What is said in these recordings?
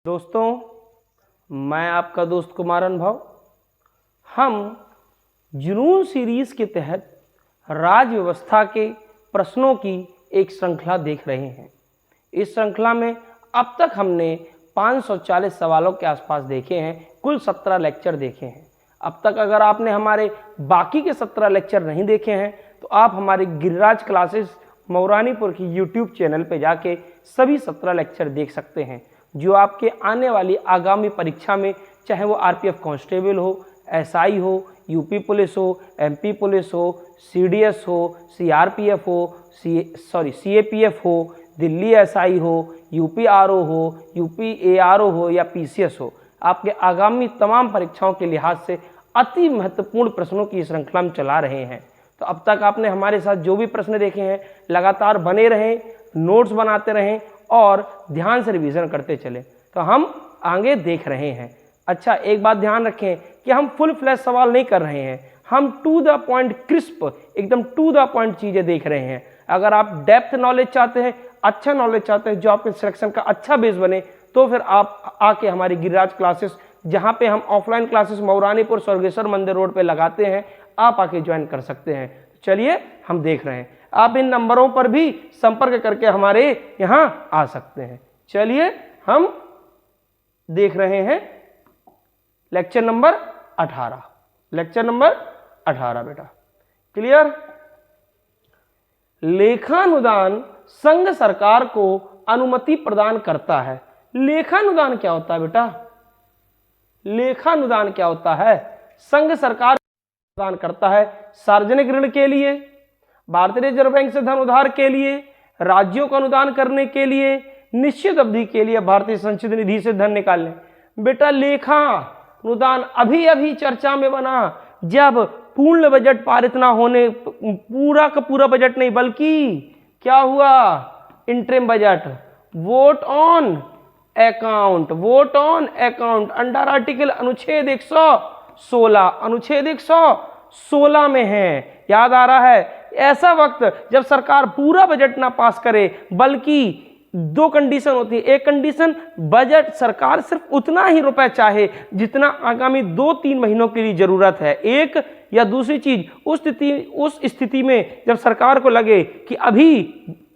दोस्तों, मैं आपका दोस्त कुमार अनुभव। हम जुनून सीरीज के तहत राज्य व्यवस्था के प्रश्नों की एक श्रृंखला देख रहे हैं। इस श्रृंखला में अब तक हमने 540 सवालों के आसपास देखे हैं। कुल 17 लेक्चर देखे हैं। अब तक अगर आपने हमारे बाकी के 17 लेक्चर नहीं देखे हैं तो आप हमारे गिरिराज क्लासेस मौरानीपुर की यूट्यूब चैनल पे जाके सभी 17 लेक्चर देख सकते हैं, जो आपके आने वाली आगामी परीक्षा में, चाहे वो आरपीएफ कांस्टेबल हो, एसआई हो, यूपी पुलिस हो, एमपी पुलिस हो, सीडीएस हो, सीआरपीएफ हो, सीएपीएफ हो, दिल्ली एसआई हो, यूपी आरओ हो, यूपी एआरओ हो या पीसीएस हो, आपके आगामी तमाम परीक्षाओं के लिहाज से अति महत्वपूर्ण प्रश्नों की श्रृंखला में चला रहे हैं। तो अब तक आपने हमारे साथ जो भी प्रश्न देखे हैं, लगातार बने रहें, नोट्स बनाते रहें और ध्यान से रिवीजन करते चलें, तो हम आगे देख रहे हैं। अच्छा, एक बात ध्यान रखें कि हम फुल फ्लैश सवाल नहीं कर रहे हैं, हम टू द पॉइंट, क्रिस्प, एकदम टू द पॉइंट चीज़ें देख रहे हैं। अगर आप डेप्थ नॉलेज चाहते हैं, अच्छा नॉलेज चाहते हैं, जो आपके सिलेक्शन का अच्छा बेस बने, तो फिर आप आके हमारी गिरिराज क्लासेस, जहाँ पे हम ऑफलाइन क्लासेस मौरानीपुर स्वर्गेश्वर मंदिर रोड पे लगाते हैं, आप आके ज्वाइन कर सकते हैं। चलिए हम देख रहे हैं। आप इन नंबरों पर भी संपर्क करके हमारे यहाँ आ सकते हैं। चलिए हम देख रहे हैं लेक्चर नंबर 18। लेक्चर नंबर 18 बेटा, क्लियर। लेखानुदान संघ सरकार को अनुमति प्रदान करता है। लेखानुदान क्या होता है बेटा? लेखानुदान क्या होता है? संघ सरकार प्रदान करता है सार्वजनिक ऋण के लिए, भारतीय रिजर्व बैंक से धन उधार के लिए, राज्यों को अनुदान करने के लिए, निश्चित अवधि के लिए भारतीय संचित निधि से धन निकालने। बेटा, लेखा अनुदान अभी अभी चर्चा में बना जब पूर्ण बजट पारित ना होने, पूरा का पूरा बजट नहीं बल्कि क्या हुआ, interim budget, vote on account, vote on account under article अनुच्छेद 116, अनुच्छेद 116 में है। याद आ रहा है? ऐसा वक्त जब सरकार पूरा बजट ना पास करे, बल्कि दो कंडीशन होती है। एक कंडीशन, बजट सरकार सिर्फ उतना ही रुपए चाहे जितना आगामी 2-3 महीनों के लिए जरूरत है। एक या दूसरी चीज, उस स्थिति में जब सरकार को लगे कि अभी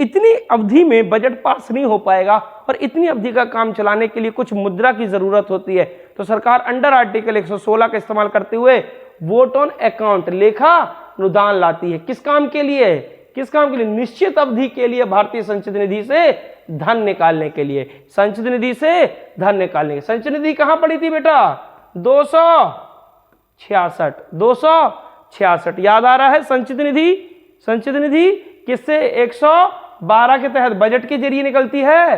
इतनी अवधि में बजट पास नहीं हो पाएगा और इतनी अवधि का काम चलाने के लिए कुछ मुद्रा की जरूरत होती है, तो सरकार अंडर आर्टिकल 116 का इस्तेमाल करते हुए वोट ऑन अकाउंट, लेखा अनुदान लाती है। किस काम के लिए? किस काम के लिए? निश्चित अवधि के लिए भारतीय संचित निधि से धन निकालने के लिए। संचित निधि से धन निकालने के। संचित निधि कहां पड़ी थी बेटा? 266। याद आ रहा है? संचित निधि, संचित निधि किससे? 112 के तहत बजट के जरिए निकलती है।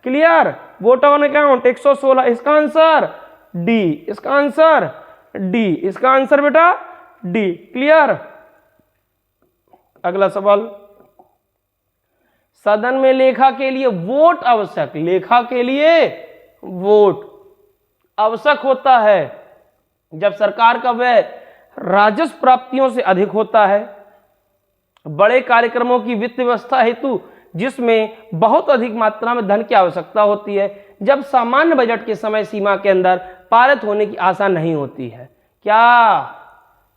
क्लियर। Vote on account 116। इसका आंसर डी, इसका आंसर डी, इसका आंसर बेटा डी। क्लियर। अगला सवाल, सदन में लेखा के लिए वोट आवश्यक, लेखा के लिए वोट आवश्यक होता है जब सरकार का व्यय राजस्व प्राप्तियों से अधिक होता है, बड़े कार्यक्रमों की वित्त व्यवस्था हेतु जिसमें बहुत अधिक मात्रा में धन की आवश्यकता होती है, जब सामान्य बजट के समय सीमा के अंदर पारित होने की आशा नहीं होती है। क्या?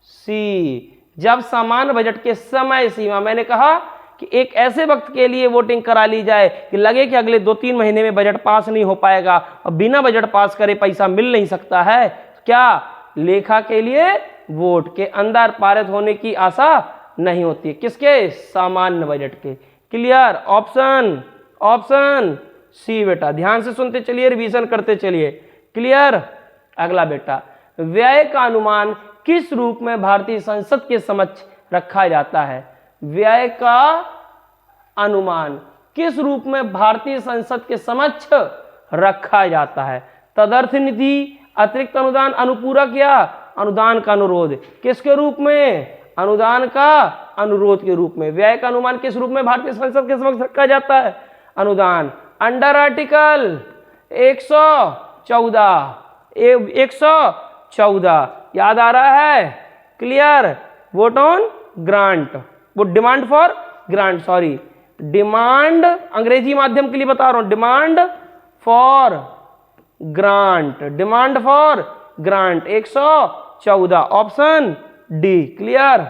सी, जब सामान्य बजट के समय सीमा, मैंने कहा कि एक ऐसे वक्त के लिए वोटिंग करा ली जाए कि लगे कि अगले 2-3 महीने में बजट पास नहीं हो पाएगा और बिना बजट पास करे पैसा मिल नहीं सकता है। क्या? लेखा के लिए वोट के अंदर पारित होने की आशा नहीं होती है। किसके? सामान्य बजट के। क्लियर। ऑप्शन, ऑप्शन सी बेटा। ध्यान से सुनते चलिए, रिवीजन करते चलिए। क्लियर। अगला बेटा, व्यय का अनुमान किस रूप में भारतीय संसद के समक्ष रखा जाता है? व्यय का अनुमान किस रूप में भारतीय संसद के समक्ष रखा जाता है? तदर्थ निधि, अतिरिक्त अनुदान, अनुपूरक या अनुदान का अनुरोध। किसके रूप में? अनुदान का अनुरोध के रूप में। व्यय का अनुमान किस रूप में भारतीय संसद के समक्ष रखा जाता है? अनुदान अंडर आर्टिकल 114। याद आ रहा है? क्लियर। वोट ऑन ग्रांट, वो demand for grant, sorry, demand अंग्रेजी माध्यम के लिए बता रहा हूं, demand for grant, demand for grant 114, option D. Clear.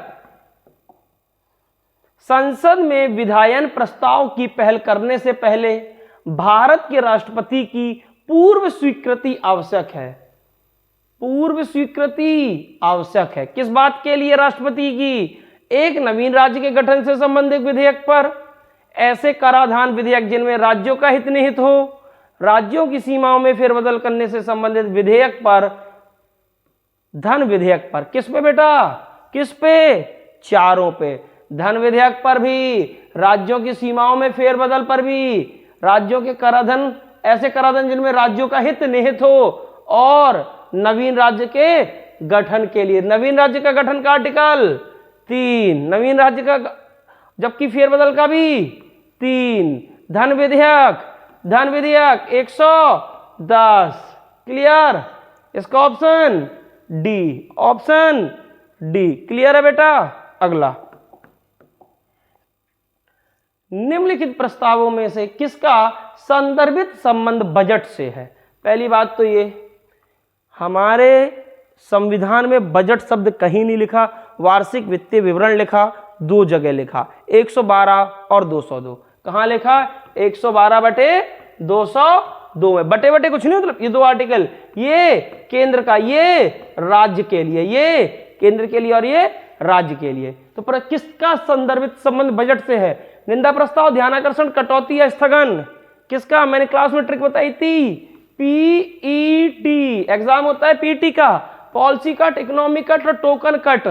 संसद में विधायन प्रस्ताव की पहल करने से पहले भारत के राष्ट्रपति की पूर्व स्वीकृति आवश्यक है। पूर्व स्वीकृति आवश्यक है किस बात के लिए? राष्ट्रपति की। एक, नवीन राज्य के गठन से संबंधित विधेयक पर, ऐसे कराधान विधेयक जिनमें राज्यों का हित निहित हो, राज्यों की सीमाओं में फेरबदल करने से संबंधित विधेयक पर, धन विधेयक पर। किस पे बेटा? किस पे? चारों पे। धन विधेयक पर भी, राज्यों की सीमाओं में फेरबदल पर भी, राज्यों के कराधान, ऐसे कराधान जिनमें राज्यों का हित निहित हो, और नवीन राज्य के गठन के लिए। नवीन राज्य का गठन का आर्टिकल 3, नवीन राज्य का, जबकि फेरबदल का भी 3। धन विधेयक 110। क्लियर। इसका option D, option D. Clear है बेटा। अगला, निम्नलिखित प्रस्तावों में से किसका संदर्भित संबंध बजट से है? पहली बात तो ये, हमारे संविधान में बजट शब्द कहीं नहीं लिखा, वार्षिक वित्तीय विवरण लिखा, 2 जगह लिखा, 112 और 202। कहाँ लिखा? 112 बटे 202 में। बटे बटे कुछ नहीं, मतलब ये 2 आर्टिकल, ये केंद्र का, ये राज्य के लिए, ये केंद्र के लिए और ये राज्य के लिए। तो पर किसका संदर्भित संबंध बजट से है? निंदा प्रस्ताव, ध्यानाकर्षण, कटौती या स्थगन? किसका? मैंने क्लास में ट्रिक बताई थी, पीईटी। एग्जाम होता है पीटी का, पॉलिसी कट, इकोनॉमिक कट और टोकन कट।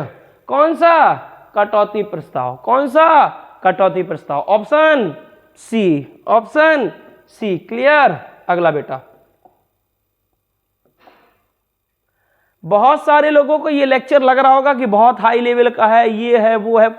कौन सा? कटौती प्रस्ताव। कौन सा? कटौती प्रस्ताव। Option C, option C. Clear. अगला बेटा, बहुत सारे लोगों को ये लेक्चर लग रहा होगा कि बहुत हाई लेवल का है, ये है वो है।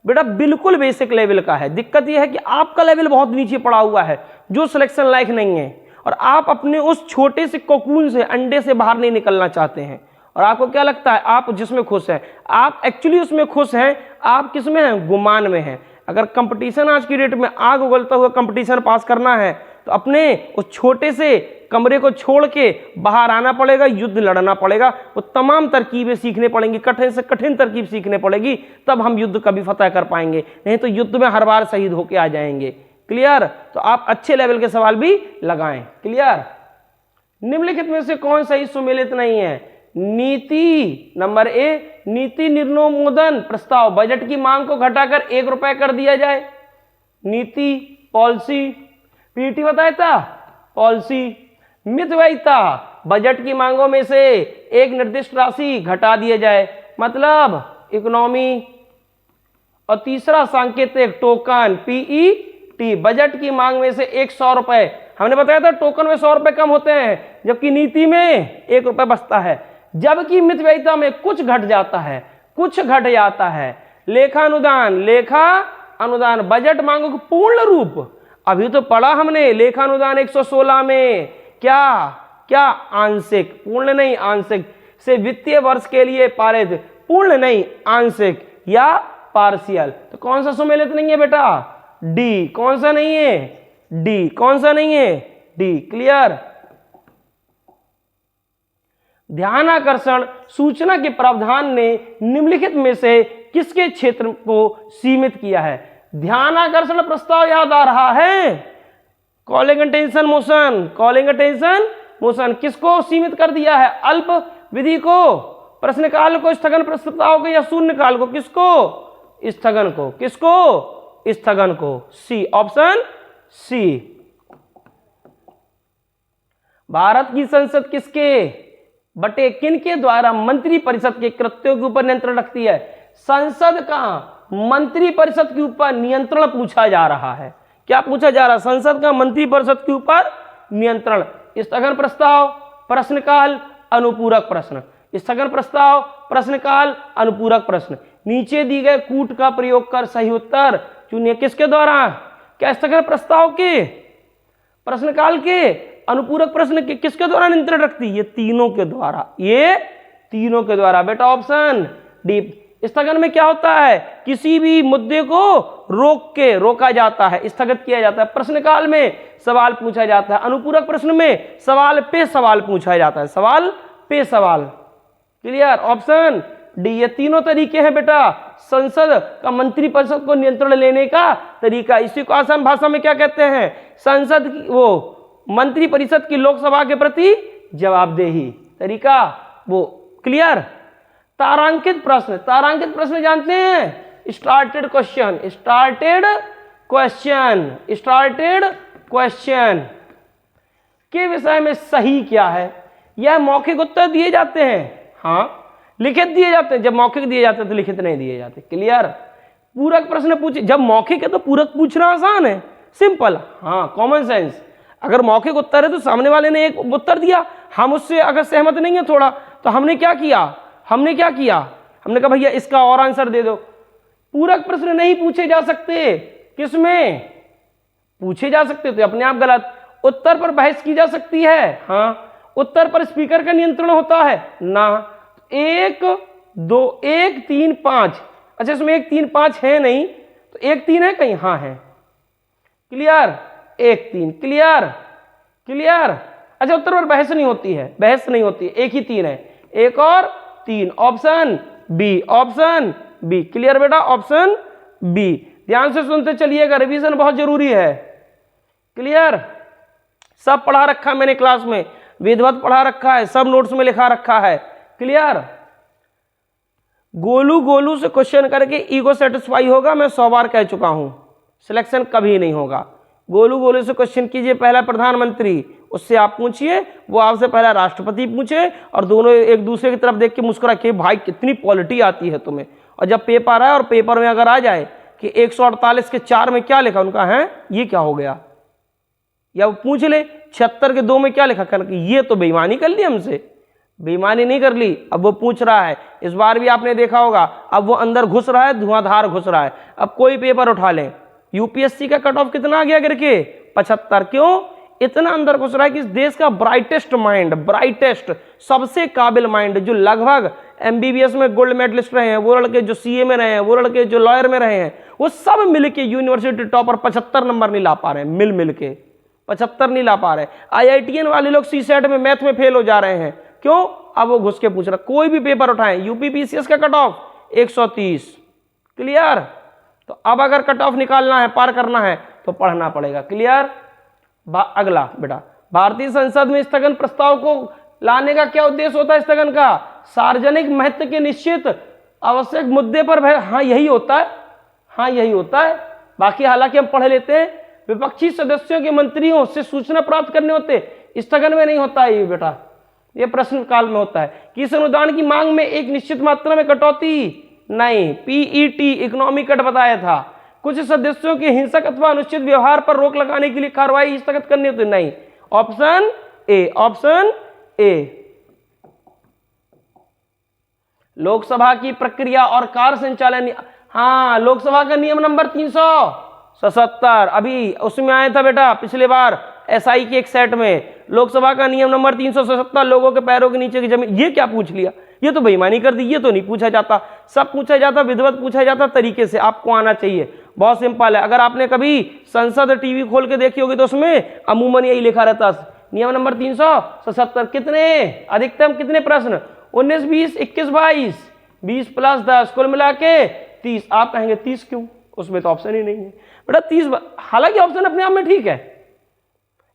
बेटा बिल्कुल बेसिक लेवल का है। दिक्कत यह है कि आपका लेवल बहुत नीचे पड़ा हुआ है, जो सिलेक्शन लायक नहीं है, और आप अपने उस छोटे से कोकून से, अंडे से बाहर नहीं निकलना चाहते हैं। और आपको क्या लगता है आप जिसमें खुश हैं, आप एक्चुअली उसमें खुश हैं, आप किस में हैं? गुमान में हैं। अगर कंपटीशन आज की डेट में आग उगलता हुआ कंपटीशन पास करना है तो अपने उस छोटे से कमरे को छोड़ के बाहर आना पड़ेगा, युद्ध लड़ना पड़ेगा, वो तमाम तरकीबें सीखने पड़ेंगी, कठिन से कठिन तरकीब सीखने पड़ेगी, तब हम युद्ध कभी फतह कर पाएंगे, नहीं तो युद्ध में हर बार शहीद होके आ जाएंगे। क्लियर। तो आप अच्छे लेवल के सवाल भी लगाएं। क्लियर। निम्नलिखित में से कौन सही सुमेलित नहीं है? नीति, नंबर ए, नीति निर्णोमोदन प्रस्ताव, बजट की मांग को घटाकर 1 रुपए कर दिया जाए। नीति, पॉलिसी, पीटी बताया था, पॉलिसी। मितव्ययिता, बजट की मांगों में से एक निर्दिष्ट राशि घटा दिया जाए, मतलब इकोनॉमी। और तीसरा सांकेतिक, टोकन, पीईटी, बजट की मांग में से 100 रुपए। हमने बताया था टोकन में 100 रुपए कम होते हैं, जबकि नीति में 1 रुपए बचता है, जबकि मितव्ययिता में कुछ घट जाता है, कुछ घट जाता है। लेखा अनुदान, लेखा अनुदान, बजट मांगों को पूर्ण रूप, अभी तो पढ़ा हमने लेखा अनुदान 116 में, क्या आंशिक, पूर्ण नहीं आंशिक, से वित्तीय वर्ष के लिए पारित, पूर्ण नहीं आंशिक या पार्शियल। तो कौन सा सुमेलित नहीं है बेटा? डी। कौन सा नहीं है? डी। कौन सा नहीं है? डी। क्लियर। ध्यानाकर्षण सूचना के प्रावधान ने निम्नलिखित में से किसके क्षेत्र को सीमित किया है? ध्यानाकर्षण प्रस्ताव याद आ रहा है? Calling attention motion, calling attention motion किसको सीमित कर दिया है? अल्प विधि को, प्रश्नकाल को, स्थगन प्रस्ताव को, या शून्यकाल को? किसको? स्थगन को। किसको? स्थगन को। सी, ऑप्शन सी। भारत की संसद किसके बटे किन के द्वारा मंत्री परिषद के कृत्यों के ऊपर नियंत्रण रखती है? संसद का मंत्री परिषद के ऊपर नियंत्रण पूछा जा रहा है। क्या पूछा जा रहा है? संसद का मंत्री परिषद के ऊपर नियंत्रण। स्थगन प्रस्ताव, प्रश्नकाल, अनुपूरक प्रश्न। स्थगन प्रस्ताव, प्रश्नकाल, अनुपूरक प्रश्न। नीचे दी गए कूट का प्रयोग कर सही उत्तर चुनिए। किसके द्वारा? क्या स्थगन प्रस्ताव के, प्रश्नकाल के, अनुपूरक प्रश्न के किसके द्वारा नियंत्रण रखती? ये तीनों के द्वारा, ये तीनों के द्वारा। बेटा ऑप्शन डी। स्थगन में क्या होता है, किसी भी मुद्दे को रोका जाता है, स्थगित किया जाता है। प्रश्नकाल में सवाल पूछा जाता है, अनुपूरक प्रश्न में सवाल पे सवाल पूछा जाता है, सवाल पे सवाल। क्लियर? Option D. ये तीनों तरीके हैं बेटा संसद का मंत्रिपरिषद को नियंत्रण लेने का तरीका। इसी को आसान भाषा में क्या कहते हैं, संसद की वो मंत्रिपरिषद की लोकसभा के प्रति जवाबदेही तरीका वो। क्लियर? तारांकित प्रश्न, तारांकित प्रश्न जानते हैं, started question, started question, started question के विषय में सही क्या है। यह मौखिक उत्तर दिए जाते हैं, हाँ लिखित दिए जाते हैं, जब मौखिक दिए जाते हैं तो लिखित नहीं दिए जाते। क्लियर? पूरक प्रश्न पूछे, जब मौखिक है तो पूरक पूछना आसान है, सिंपल, हाँ कॉमन सेंस। अगर मौखिक उत्तर है तो सामने वाले ने एक उत्तर दिया, हम उससे अगर सहमत नहीं है थोड़ा, तो हमने क्या किया, हमने कहा भैया इसका और आंसर दे दो। पूरक प्रश्न नहीं पूछे जा सकते, किसमें पूछे जा सकते तो अपने आप गलत। उत्तर पर बहस की जा सकती है, हाँ। उत्तर पर स्पीकर का नियंत्रण होता है ना। 1 2 1 3 5, अच्छा इसमें 1 3 5 है नहीं, तो 1 3 है कहीं, हाँ है। क्लियर? 1 3। क्लियर? क्लियर? अच्छा उत्तर पर बहस नहीं होती है, बहस नहीं होती है, एक ही 3 है, 1 और 3, option B, option B. Clear बेटा? Option B. ध्यान से सुनते चलिएगा, रिवीजन बहुत जरूरी है। क्लियर? सब पढ़ा रखा मैंने क्लास में, विधिवत पढ़ा रखा है, सब नोट्स में लिखा रखा है। क्लियर? गोलू से क्वेश्चन करके ईगो सेटिस्फाई होगा, मैं 100 बार कह चुका हूं, सिलेक्शन कभी नहीं होगा। गोलू से क्वेश्चन कीजिए, पहला प्रधानमंत्री, उससे आप पूछिए, वो आपसे पहला राष्ट्रपति पूछे, और दोनों एक दूसरे की तरफ देख के मुस्कुरा के भाई कितनी क्वालिटी आती है तुम्हें। और जब पेपर आए और पेपर में अगर आ जाए कि 148 के 4 में क्या लिखा, उनका है ये क्या हो गया, या वो पूछ ले 76 के 2 में क्या लिखा, कर ये तो बेईमानी कर ली हमसे, बेईमानी नहीं कर ली। अब वो पूछ रहा है, इस बार भी आपने देखा होगा, अब वो अंदर घुस रहा है, धुआंधार घुस रहा है। अब कोई पेपर उठा लें, यूपीएससी का कट ऑफ कितना आ गया गिर के, 75। क्यों? इतना अंदर घुस रहा है कि इस देश का ब्राइटेस्ट माइंड, ब्राइटेस्ट सबसे काबिल माइंड, जो लगभग एमबीबीएस में गोल्ड मेडलिस्ट रहे हैं, वो लड़के जो सीए में रहे हैं, वो लड़के जो लॉयर में रहे हैं, वो सब मिलके यूनिवर्सिटी टॉपर 75 नंबर नहीं ला पा रहे हैं, मिल के 75 नहीं ला पा रहे। आईआईटीएन वाले लोग सीसेट में मैथ में फेल हो जा रहे हैं। क्यों? अब वो घुस के पूछ रहा, कोई भी पेपर उठाएं, यूपीपीसीएस का कट ऑफ 130। क्लियर? तो अब अगर कट ऑफ निकालना है, पार करना है, तो पढ़ना पड़ेगा। क्लियर? अगला बेटा, भारतीय संसद में स्थगन प्रस्ताव को लाने का क्या उद्देश्य होता है? स्थगन का सार्वजनिक महत्व के निश्चित आवश्यक मुद्दे पर, हाँ यही होता है, हाँ यही होता है। बाकी हालांकि हम पढ़ लेते हैं, विपक्षी सदस्यों के मंत्रियों से सूचना प्राप्त करने होते, स्थगन में नहीं होता है ये बेटा, ये प्रश्न काल में होता है। किस अनुदान की मांग में एक निश्चित मात्रा में कटौती नहीं, पीईटी इकोनॉमी कट बताया था। कुछ सदस्यों के हिंसक अथवा अनुचित व्यवहार पर रोक लगाने के लिए कार्रवाई स्थगित करनी होती नहीं, option A, option A. Lok Sabha की प्रक्रिया और कार्य संचालन, हाँ लोकसभा का नियम नंबर 377, अभी उसमें आया था बेटा पिछले बार एसआई के एक सेट में, लोकसभा का नियम नंबर 377, लोगों के पैरों के नीचे की जमीन। ये क्या पूछ लिया, ये तो बेईमानी कर दी, ये तो नहीं पूछा जाता, सब पूछा जाता, विधिवत पूछा जाता, तरीके से आपको आना चाहिए। बहुत सिंपल है, अगर आपने कभी संसद टीवी खोल के देखी होगी तो उसमें अमूमन यही लिखा रहता, नियम नंबर 377। कितने अधिकतम कितने प्रश्न, 19 20 21 22, 20 + 10 कुल मिला के 30। आप कहेंगे 30 क्यों, उसमें तो ऑप्शन ही नहीं है बेटा 30। हालांकि ऑप्शन अपने आप में ठीक है,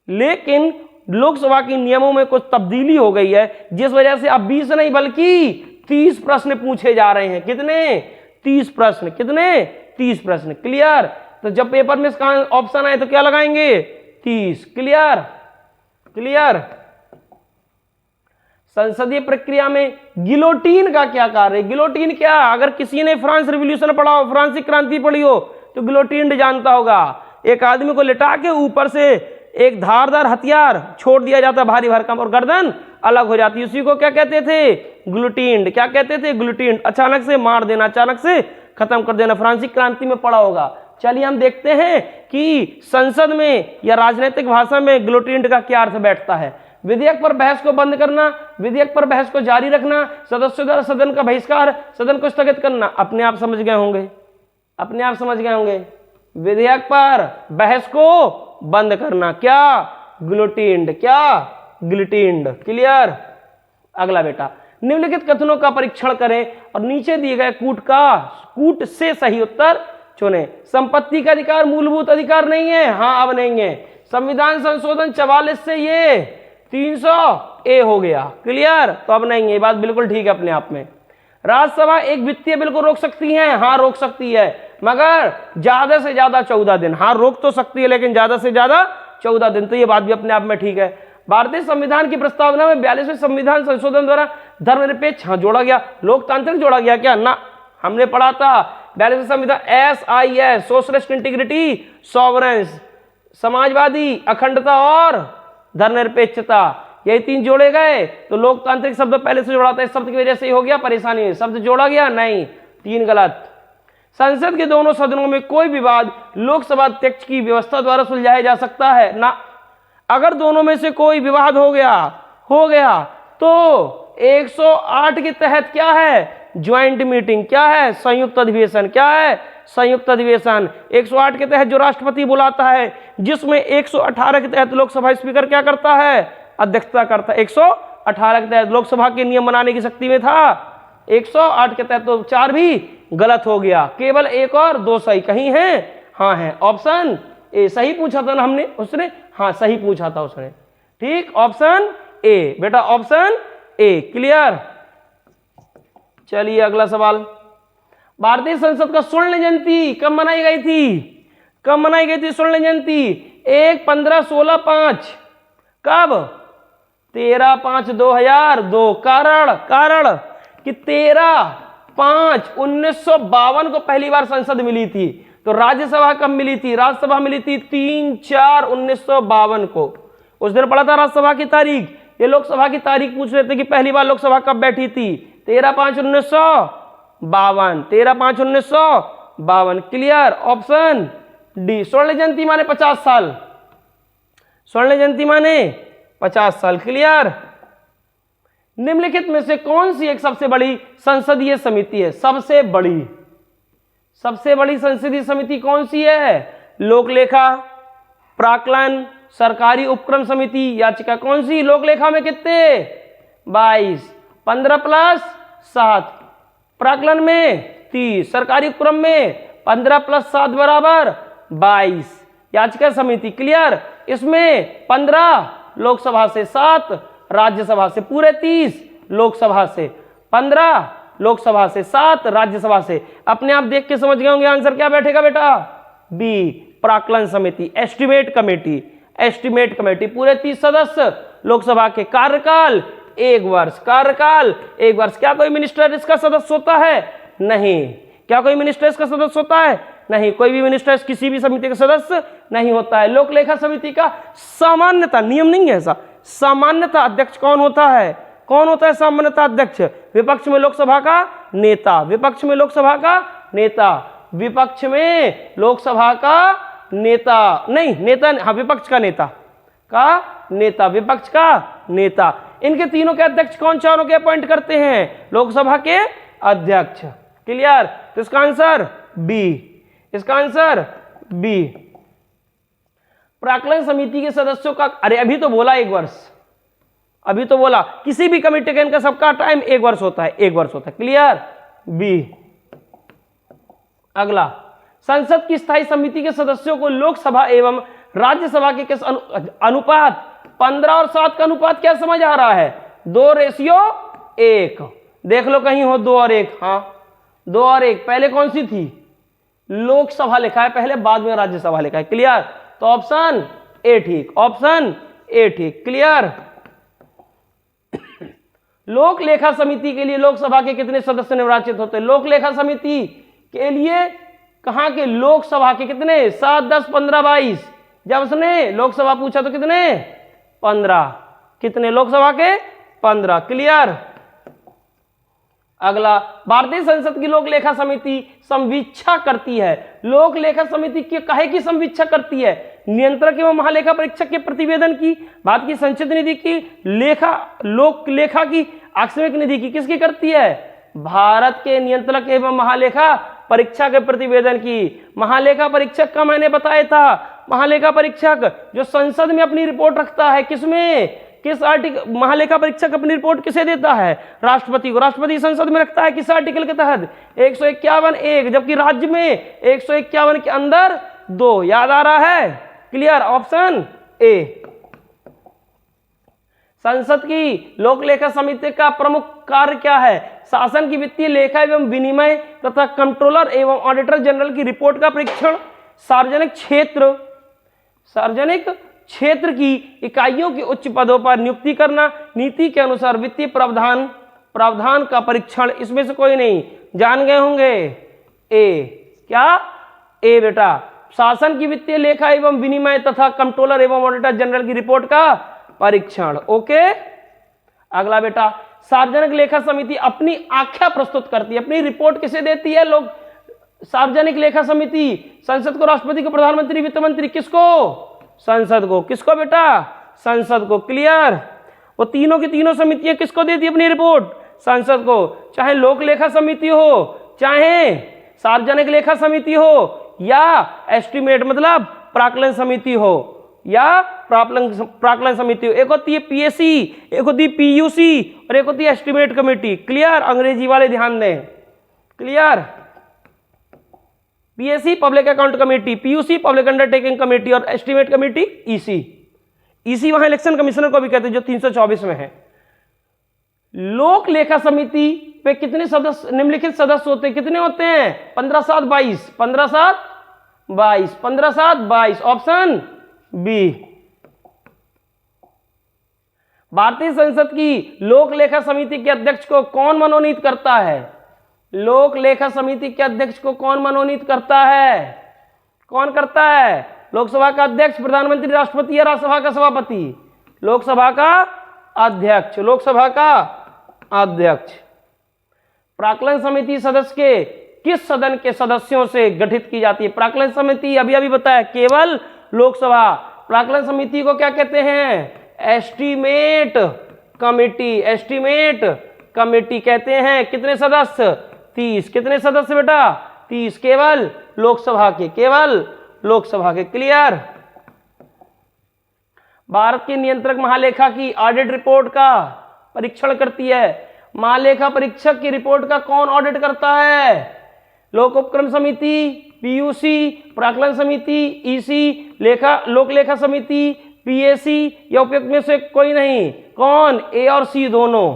लेकिन लोकसभा के नियमों में कुछ तब्दीली हो गई है, जिस वजह से अब 20 नहीं बल्कि 30 प्रश्न पूछे जा रहे हैं। कितने? 30 प्रश्न। कितने? 30 प्रश्न। क्लियर? तो जब पेपर में इसका ऑप्शन आए तो क्या लगाएंगे? 30। क्लियर? क्लियर? संसदीय प्रक्रिया में गिलोटीन का क्या कार्य है? गिलोटीन क्या, अगर किसी ने फ्रांस रिवॉल्यूशन पढ़ा हो, फ्रांसीसी क्रांति पढ़ी हो, तो गिलोटीन जानता होगा। एक आदमी को लिटा के ऊपर से एक धारदार हथियार छोड़ दिया जाता भारी भरकम, और गर्दन अलग हो जाती, उसी को क्या कहते थे? गिलोटीन। क्या कहते थे? गिलोटीन। अचानक से मार देना, अचानक से खत्म कर देना, फ्रांसीसी क्रांति में पढ़ा होगा। चलिए हम देखते हैं कि संसद में या राजनीतिक भाषा में गिलोटीन का क्या अर्थ बैठता है। विधेयक पर बहस को बंद करना, विधेयक पर बहस को जारी रखना, सदस्यों द्वारा सदन का बहिष्कार, सदन को स्थगित करना। अपने आप समझ गए होंगे, अपने आप समझ गए होंगे। विधेयक पर बहस को बंद करना, क्या गिलोटिन्ड, क्या गिलोटिन्ड। क्लियर। अगला बेटा, निम्नलिखित कथनों का परीक्षण करें और नीचे दिए गए कूट से सही उत्तर चुने। संपत्ति का अधिकार मूलभूत अधिकार नहीं है, हाँ अब नहीं है। संविधान संशोधन 44 से ये 300A हो गया। क्लियर, तो अब नहीं है, ये बात बिल्कुल ठीक है अपने आप में। राज्यसभा एक वित्तीय बिल को रोक सकती है, हाँ रोक सकती है, मगर ज्यादा से ज्यादा 14 दिन। हाँ रोक तो सकती है लेकिन ज्यादा से ज्यादा 14 दिन, तो ये बात भी अपने आप में ठीक है। भारतीय संविधान की प्रस्तावना में 42वें संविधान संशोधन द्वारा धर्मनिरपेक्ष हाँ जोड़ा गया, लोकतांत्रिक जोड़ा गया क्या? ना, हमने पढ़ा था 42वें संविधान SIS, सोशलिस्ट इंटीग्रिटी, सॉवरेंस, समाजवादी, अखंडता और धर्मनिरपेक्षता, यही 3 जोड़े गए। तो लोकतांत्रिक शब्द पहले से जोड़ा था, इस शब्द की वजह से ही हो गया परेशानी है। शब्द जोड़ा गया नहीं, 3 गलत। संसद के दोनों सदनों में कोई विवाद लोकसभा अध्यक्ष की व्यवस्था द्वारा सुलझाया जा सकता है ना। अगर दोनों में से कोई विवाद हो गया तो 108 के तहत क्या है? Joint meeting. क्या है? संयुक्त अधिवेशन। क्या है? संयुक्त अधिवेशन। 108 के तहत जो राष्ट्रपति बुलाता है, जिसमें 118 के तहत लोकसभा स्पीकर क्या करता है? अध्यक्षता करता है। 118 के तहत लोकसभा के नियम बनाने की शक्ति में था, 108 के तहत तो 4 भी गलत हो गया, केवल 1 और 2 सही। कहीं है? हाँ है। ऑप्शन ए सही पूछा था ना हमने, उसने हाँ सही पूछा था उसने। ठीक, ऑप्शन ए बेटा, ऑप्शन ए। क्लियर। चलिए अगला सवाल, भारतीय संसद का स्वर्ण जयंती कब मनाई गई थी? कब मनाई गई थी स्वर्ण जयंती? 1, 15, 16, 5। कब? 13/5/2002। कारण कि 13/5/1952 को पहली बार संसद मिली थी। तो राज्यसभा कब मिली थी? राज्यसभा मिली थी 3/4/1952 को। उस दिन पढ़ा था राज्यसभा की तारीख। ये लोकसभा की तारीख पूछ रहे थे कि पहली बार लोकसभा कब बैठी थी? 13/5/1952। 13/5/1952। क्लियर। Option D. स्वर्ण जयंती माने 50 साल। स्वर्ण जयंती माने 50 साल। क्लियर। निम्नलिखित में से कौन सी एक सबसे बड़ी संसदीय समिति है? सबसे बड़ी संसदीय समिति कौन सी है? लोकलेखा, प्राक्कलन, सरकारी उपक्रम समिति, याचिका। कौन सी? लोकलेखा में कितने? 22, 15 + 7। प्राक्कलन में 30, सरकारी उपक्रम में 15 + 7 = 22। याचिका समिति। क्लियर। इसमें 15 लोकसभा से, 7 राज्यसभा से, पूरे 30 लोकसभा से, 15 लोकसभा से, 7 राज्यसभा से। अपने आप देख के समझ गए होंगे आंसर क्या बैठेगा बेटा? बी, प्राक्कलन समिति, एस्टिमेट कमेटी। एस्टिमेट कमेटी, पूरे 30 सदस्य लोकसभा के। कार्यकाल 1 वर्ष। कार्यकाल 1 वर्ष। क्या कोई मिनिस्टर इसका सदस्य होता है? नहीं। क्या कोई मिनिस्टर इसका सदस्य होता है? नहीं। कोई भी मिनिस्टर किसी भी समिति का सदस्य नहीं होता है। लोकलेखा समिति का सामान्यतः, नियम नहीं है ऐसा, सामान्यतः अध्यक्ष कौन होता है? कौन होता है सामान्यतः अध्यक्ष? विपक्ष में लोकसभा का नेता। विपक्ष में लोकसभा का नेता। विपक्ष में लोकसभा का नेता नहीं, नेता हाँ, विपक्ष का नेता विपक्ष का नेता। इनके तीनों के अध्यक्ष कौन चारों के अपॉइंट करते हैं? लोकसभा के अध्यक्ष। क्लियर। तो इसका आंसर बी। इसका आंसर बी। प्राक्कलन समिति के सदस्यों का, अरे अभी तो बोला 1 वर्ष, अभी तो बोला किसी भी कमेटी का इनका सबका टाइम 1 वर्ष होता है, 1 वर्ष होता है। क्लियर। बी। अगला, संसद की स्थायी समिति के सदस्यों को लोकसभा एवं राज्यसभा के किस अनुपात 15 और 7 का अनुपात क्या समझ आ रहा है? 2:1। देख लो कहीं हो 2 और 1। हाँ 2 और 1। पहले कौन सी थी? लोकसभा लिखा है पहले, बाद में राज्यसभा लिखा है। क्लियर। तो ऑप्शन ए ठीक। ऑप्शन ए ठीक। क्लियर। लोक लेखा समिति के लिए लोकसभा के कितने सदस्य निर्वाचित होते हैं? लोक लेखा समिति के लिए कहां के? लोकसभा के कितने? 7, 10, 15, 22। जब उसने लोकसभा पूछा तो कितने? 15। कितने लोकसभा के? 15। क्लियर। अगला, भारतीय संसद की लोक लेखा समिति संवीक्षा करती है। लोक लेखा समिति की काहे की संवीक्षा करती है? नियंत्रक एवं महालेखा परीक्षक के प्रतिवेदन की, भारत की संचित निधि की, लोक लेखा की, आकस्मिक निधि की, किसकी करती है? भारत के नियंत्रक एवं महालेखा परीक्षा के प्रतिवेदन की। महालेखा परीक्षक का मैंने बताया था, महालेखा परीक्षक जो संसद में अपनी रिपोर्ट रखता है, किसमें, किस आर्टिकल, महालेखा परीक्षक अपनी रिपोर्ट किसे देता है? राष्ट्रपति को। राष्ट्रपति संसद में रखता है किस आर्टिकल के तहत? 151(1), जबकि राज्य में 151 के अंदर 2। याद आ रहा है? क्लियर? Option A. संसद की लोक लेखा समिति का प्रमुख कार्य क्या है? शासन की वित्तीय लेखा एवं विनिमय तथा कंट्रोलर एवं ऑडिटर जनरल की रिपोर्ट का परीक्षण, सार्वजनिक क्षेत्र की इकाइयों की उच्च पदों पर नियुक्ति करना, नीति के अनुसार वित्तीय प्रावधान का परीक्षण। इसमें से कोई नहीं, जान गए होंगे? ए। क्या? ए बेटा। शासन की वित्तीय लेखा एवं विनिमय तथा कंट्रोलर एवं ऑडिटर जनरल की रिपोर्ट का परीक्षण। ओके। अगला बेटा, सार्वजनिक लेखा समिति अपनी आख्या प्रस्तुत करती है, अपनी रिपोर्ट किसे देती है? लोग सार्वजनिक लेखा समिति संसद को, राष्ट्रपति को, प्रधानमंत्री, वित्त मंत्री, किसको? संसद को। किसको बेटा? संसद को। क्लियर? वो तीनों की तीनों समितियां किसको देती है अपनी रिपोर्ट? संसद को। चाहे लोक लेखा समिति हो, चाहे सार्वजनिक लेखा समिति हो, या एस्टिमेट मतलब प्राक्कलन समिति हो, या प्राक्कलन समिति हो। एक होती है पीएससी, एक होती है पीयूसी और एक होती है एस्टिमेट कमेटी। क्लियर? अंग्रेजी वाले ध्यान दें। Clear? PSC public account committee, PUC public undertaking committee और एस्टिमेट कमेटी ईसी। ईसी वहां इलेक्शन कमिश्नर को भी कहते हैं, जो 324 में है। लोक लेखा समिति पे कितने सदस्य, निम्नलिखित सदस्य होते हैं? कितने होते हैं? 15/7/22, 15/7/22, 15/7/22। Option B. भारतीय संसद की लोक लेखा समिति के अध्यक्ष को कौन मनोनीत करता है? लोक लेखा समिति के अध्यक्ष को कौन मनोनीत करता है? कौन करता है? लोकसभा का अध्यक्ष, प्रधानमंत्री, राष्ट्रपति या राज्यसभा का सभापति? लोकसभा का अध्यक्ष। लोकसभा का अध्यक्ष। प्राक्कलन समिति सदस्य के किस सदन के सदस्यों से गठित की जाती है? प्राक्कलन समिति अभी बताया केवल लोकसभा। प्राक्कलन समिति को क्या कहते हैं? Estimate committee. एस्टीमेट कमेटी कहते हैं। कितने सदस्य? 30। कितने सदस्य बेटा? 30। केवल लोकसभा के, केवल लोकसभा के। क्लियर? भारत की नियंत्रक महालेखा की ऑडिट रिपोर्ट का परीक्षण करती है। महालेखा परीक्षक की रिपोर्ट का कौन ऑडिट करता है? लोक उपक्रम समिति, पीयूसी, प्राक्कलन समिति, ईसी, लोक लेखा समिति, पीएसी, या उपयुक्त में से कोई नहीं। कौन? ए और सी दोनों।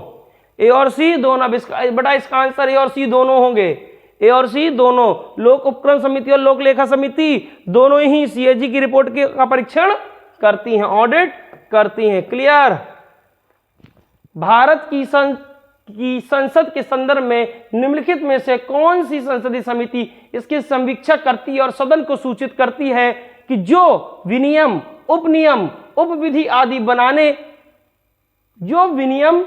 ए और सी दोनों। बेटा इसका आंसर ए और सी दोनों होंगे। ए और सी दोनों। लोक उपक्रम समिति और लोक लेखा समिति दोनों ही सीएजी की रिपोर्ट का परीक्षण करती हैं, ऑडिट करती हैं। क्लियर? भारत की संसद के संदर्भ में निम्नलिखित में से कौन सी संसदीय समिति इसकी समीक्षा करती है और सदन को सूचित करती है कि जो विनियम, उपनियम, उपविधि आदि बनाने, जो विनियम,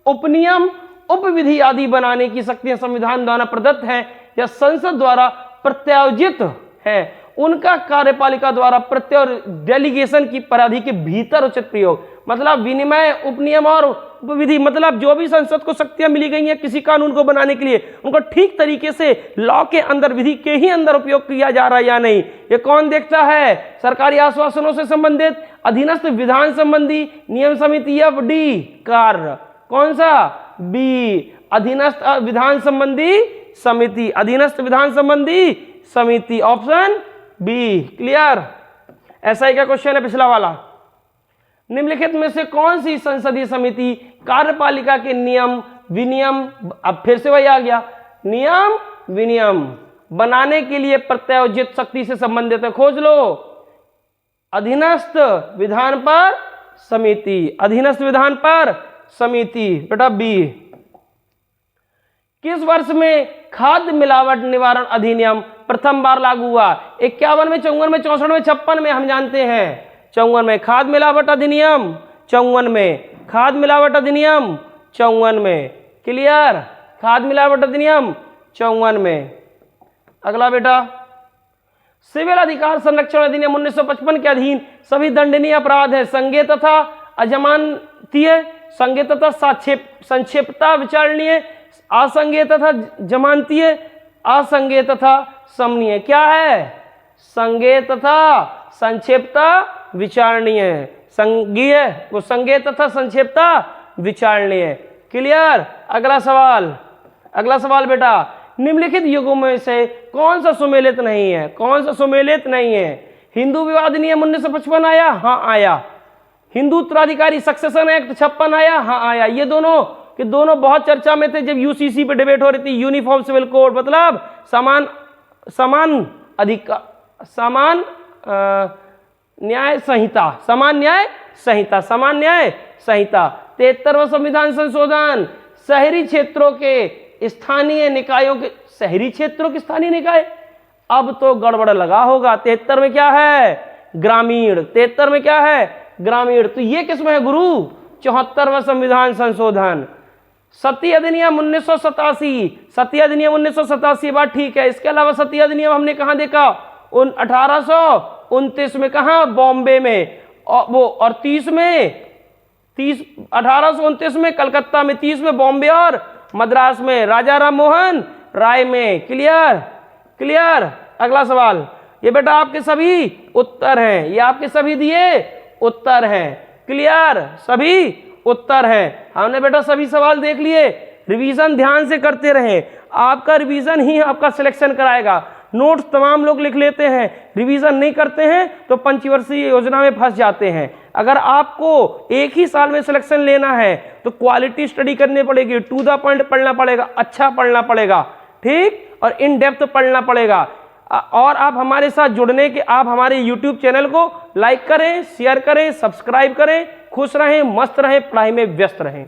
उपनियम, उपविधि आदि बनाने की शक्तियां संविधान द्वारा प्रदत्त हैं या संसद द्वारा प्रत्यायोजित हैं, उनका कार्यपालिका द्वारा प्रत्यय डेलीगेशन की परिधि के भीतर उचित प्रयोग। मतलब विनिमय, उपनियम और उपविधि, मतलब जो भी संसद को शक्तियां मिली गई हैं किसी कानून को बनाने के लिए, उनको ठीक तरीके से लॉ के अंदर, विधि के ही अंदर उपयोग किया जा रहा है या नहीं, ये कौन देखता है? सरकारी आश्वासनों से संबंधित अधीनस्थ विधान संबंधी नियम समिति या डी कार्य। कौन सा? बी, अधीनस्थ विधान संबंधी समिति। अधीनस्थ विधान संबंधी समिति। Option B. क्लियर? ऐसा ही क्या क्वेश्चन है पिछला वाला? निम्नलिखित में से कौन सी संसदीय समिति कार्यपालिका के नियम, विनियम, अब फिर से वही आ गया, नियम विनियम बनाने के लिए प्रत्यायोजित शक्ति से संबंधित है? खोज लो। अधीनस्थ विधान पर समिति। अधीनस्थ विधान पर समिति। बेटा बी। किस वर्ष में खाद्य मिलावट निवारण अधिनियम प्रथम बार लागू हुआ? 51 में, 54 में, 64 में, 56 में? हम जानते हैं 54 में खाद्य मिलावट अधिनियम, 54 में खाद्य मिलावट अधिनियम, 54 में। क्लियर? खाद्य मिलावट अधिनियम 54 में। अगला बेटा, सिविल अधिकार संरक्षण अधिनियम 1955 के अधीन सभी दंडनीय अपराध है संज्ञेय तथा अजमानतीय, संज्ञेय तथा संक्षेपता विचारणीय, असंज्ञेय तथा जमानतीय, असंज्ञेय तथा समनीय। क्या है? संज्ञेय तथा संक्षेपता विचारणीय, संज्ञेय वो संज्ञेय तथा संक्षेपता विचारणीय। क्लियर? अगला सवाल, अगला सवाल बेटा, निम्नलिखित युगों में से कौन सा सुमेलित नहीं है? कौन सा सुमेलित नहीं है? हिंदू विवाद अधिनियम 1955 आया? हाँ आया। हिंदू उत्तराधिकारी सक्सेशन एक्ट 56 आया? हाँ आया। ये दोनों कि दोनों बहुत चर्चा में थे जब यूसीसी पे डिबेट हो रही थी। यूनिफॉर्म सिविल कोड मतलब समान न्याय संहिता, समान न्याय संहिता, समान न्याय संहिता। 73वां संविधान संशोधन, शहरी क्षेत्रों के स्थानीय निकायों के, शहरी क्षेत्रों के स्थानीय निकाय, अब तो गड़बड़ लगा होगा। 73 में क्या है? ग्रामीण। 73 में क्या है? ग्रामीण। तो ये किसमें है गुरु? 74वां संविधान संशोधन। सती अधिनियम 1987, सती अधिनियम 1987 बात ठीक है। इसके अलावा सती अधिनियम हमने कहाँ देखा? 1829 में। कहाँ? बॉम्बे में। और वो और 30 में 1829 में कलकत्ता में, 30 में बॉम्बे और मद्रास में, राजा राम मोहन राय में। क्लियर? क्लियर? अगला सवाल, ये बेटा आपके सभी उत्तर हैं, ये आपके सभी दिए उत्तर हैं। क्लियर? सभी उत्तर हैं। हमने बेटा सभी सवाल देख लिए। रिवीजन ध्यान से करते रहे, आपका रिवीजन ही आपका सिलेक्शन कराएगा। नोट्स तमाम लोग लिख लेते हैं, रिवीजन नहीं करते हैं तो पंचवर्षीय योजना में फंस जाते हैं। अगर आपको एक ही साल में सिलेक्शन लेना है तो क्वालिटी स्टडी करनी पड़ेगी, टू द पॉइंट पढ़ना पड़ेगा, अच्छा पढ़ना पड़ेगा, ठीक, और इन डेप्थ पढ़ना पड़ेगा। और आप हमारे साथ जुड़ने के, आप हमारे YouTube चैनल को लाइक करें, शेयर करें, सब्सक्राइब करें। खुश रहें, मस्त रहें, पढ़ाई में व्यस्त रहें।